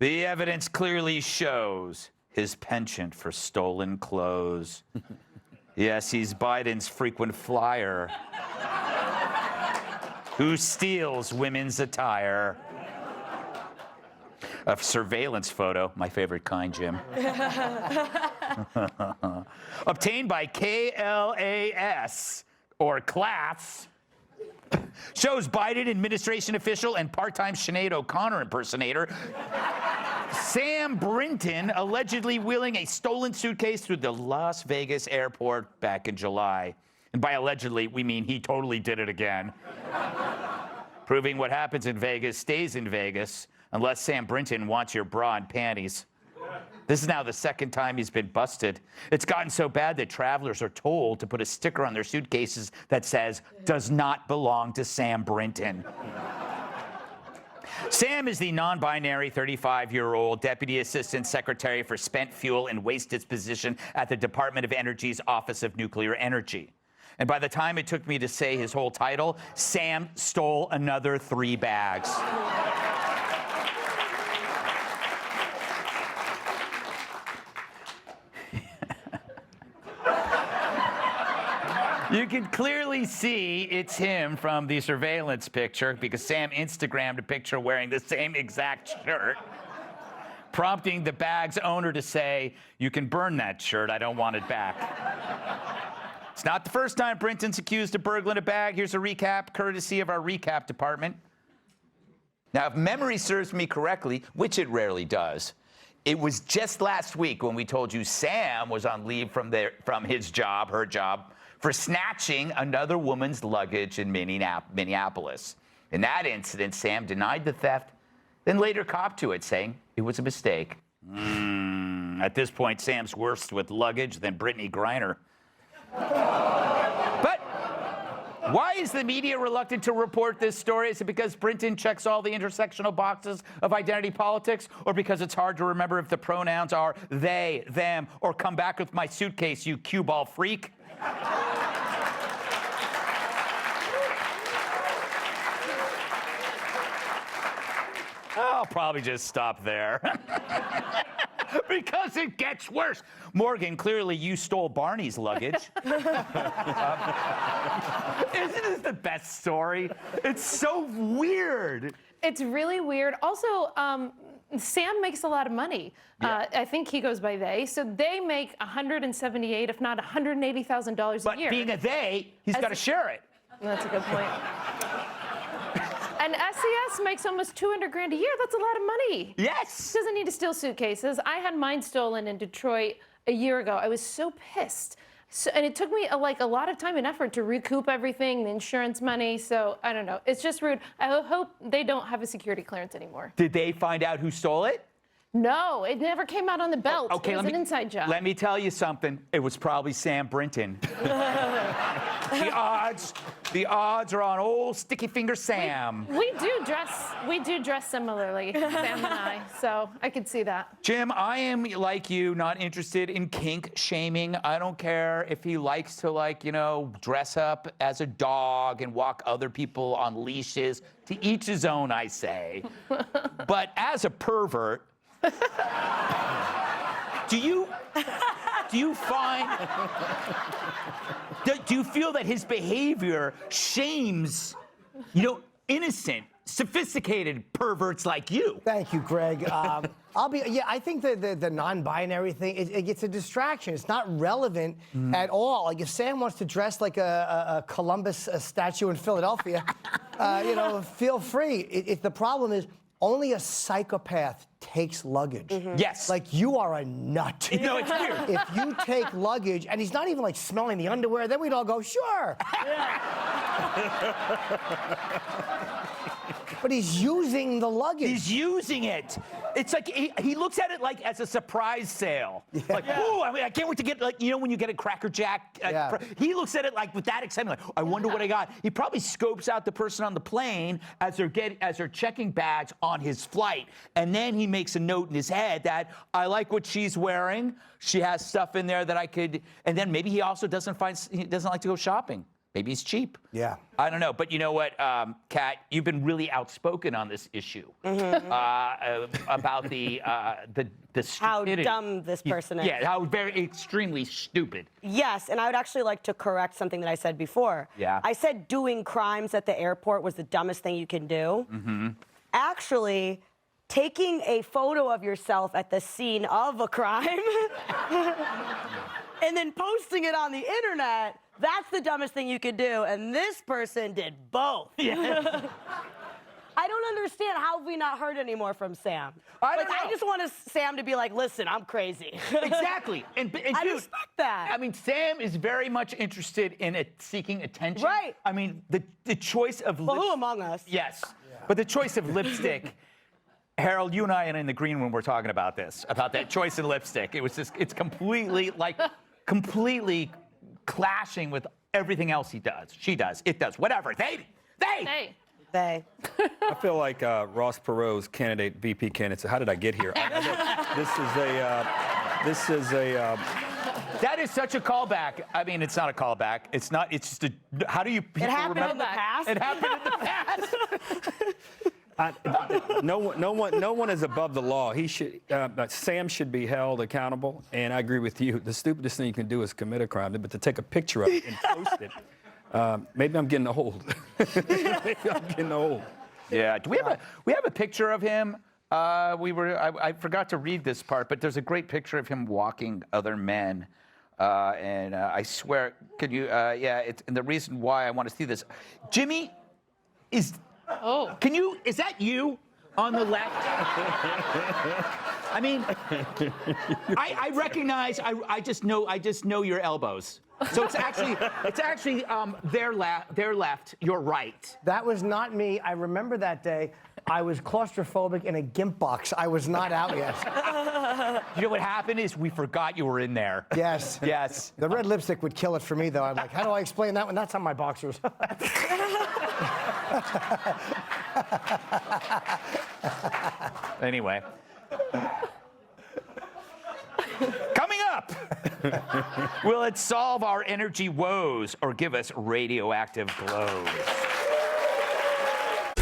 The evidence clearly shows his penchant for stolen clothes. Yes, he's Biden's frequent flyer who steals women's attire. A surveillance photo, my favorite kind, Jim. Obtained by KLAS, or class, shows Biden administration official and part-time Sinead O'Connor impersonator Sam Brinton allegedly wheeling a stolen suitcase through the Las Vegas airport back in July. And by allegedly, we mean he totally did it again. Proving what happens in Vegas stays in Vegas, unless Sam Brinton wants your bra and panties. This is now the second time he's been busted. It's gotten so bad that travelers are told to put a sticker on their suitcases that says, "Does not belong to Sam Brinton." Sam is the non-binary 35-year-old Deputy Assistant Secretary for Spent Fuel and Waste Disposition at the Department of Energy's Office of Nuclear Energy. And by the time it took me to say his whole title, Sam stole another 3 bags. You can clearly see it's him from the surveillance picture because Sam Instagrammed a picture wearing the same exact shirt, prompting the bag's owner to say, "You can burn that shirt, I don't want it back." It's not the first time Brinton's accused of burgling a bag. Here's a recap, courtesy of our recap department. Now, if memory serves me correctly, which it rarely does, it was just last week when we told you Sam was on leave from his job, her job, for snatching another woman's luggage in Minneapolis. In that incident, Sam denied the theft, then later copped to it, saying it was a mistake. At this point, Sam's worse with luggage than Brittany Griner. But why is the media reluctant to report this story? Is it because Brinton checks all the intersectional boxes of identity politics, or because it's hard to remember if the pronouns are they, them, or come back with my suitcase, you cue ball freak? I'll probably just stop there. Because it gets worse. Morgan, clearly you stole Barney's luggage. Isn't this the best story? It's so weird. It's really weird. Also, Sam makes a lot of money. Yeah. I think he goes by they. So they make $178,000, if not $180,000 a year. But being a they, he's got to share it. That's a good point. And SES makes almost $200,000 a year. That's a lot of money. Yes. He doesn't need to steal suitcases. I had mine stolen in Detroit a year ago. I was so pissed. And it took me a lot of time and effort to recoup everything, the insurance money. So I don't know. It's just rude. I hope they don't have a security clearance anymore. Did they find out who stole it? No, it never came out on the belt. Okay, it was an inside job. Let me tell you something. It was probably Sam Brinton. The odds are on old Sticky Finger Sam. We do dress similarly, Sam and I. So I could see that. Jim, I am like you, not interested in kink shaming. I don't care if he likes to dress up as a dog and walk other people on leashes. To each his own, I say. But as a pervert, do you feel that his behavior shames, innocent, sophisticated perverts like you? Thank you, Greg. I think the non-binary thing, it's a distraction. It's not relevant at all. Like if Sam wants to dress like a Columbus statue in Philadelphia, feel free. The problem is only a psychopath takes luggage. Yes. Like you are a nut. It's weird. If you take luggage, and he's not even smelling the underwear, then we'd all go, sure. But he's using the luggage. He's using it. It's like he looks at it like as a surprise sale. Ooh, I can't wait to get when you get a Cracker Jack. He looks at it like with that excitement. Like, I wonder what I got. He probably scopes out the person on the plane as they're checking bags on his flight, and then he makes a note in his head that I like what she's wearing. She has stuff in there that I could. And then maybe he also doesn't like to go shopping. Maybe he's cheap. Yeah. I don't know. But you know what, Kat, you've been really outspoken on this issue about the How stupidity. dumb this person is. Yeah, how very extremely stupid. Yes, and I would actually like to correct something that I said before. Yeah. I said doing crimes at the airport was the dumbest thing you can do. Actually, taking a photo of yourself at the scene of a crime and then posting it on the internet, that's the dumbest thing you could do. And this person did both. Yeah. I don't understand how have we not heard any more from Sam. I don't I know. just want Sam to be like, listen, I'm crazy. Exactly. And I dude, respect that. I mean, Sam is very much interested in seeking attention. Right. I mean, the choice of Well, who among us? Yes. But the choice of lipstick, Harold, you and I in the green room were talking about this, about that choice in lipstick. It was just, it's completely clashing with everything else he does. She does. It does. Whatever. They. Hey. They. I feel like Ross Perot's VP candidate. How did I get here? This is a. That is such a callback. I mean, it's not a callback. It's not. It's just a. How do you people It happened remember? in the past. It happened in the past. No one is above the law. He should. Sam should be held accountable. And I agree with you. The stupidest thing you can do is commit a crime, but to take a picture of it and post it. Maybe I'm getting old. Maybe I'm getting old. Yeah. Do we have a picture of him? I forgot to read this part, but there's a great picture of him walking other men. And I swear, can you? And the reason why I want to see this, Jimmy, is. Oh. Can you? Is that you on the left? I mean, I recognize. I just know your elbows. So it's actually their left, your right. That was not me. I remember that day. I was claustrophobic in a gimp box. I was not out yet. You know what happened is we forgot you were in there. Yes. Yes. The red lipstick would kill it for me, though. I'm like, how do I explain that one? That's on my boxers. Anyway. Coming up, will it solve our energy woes or give us radioactive glows?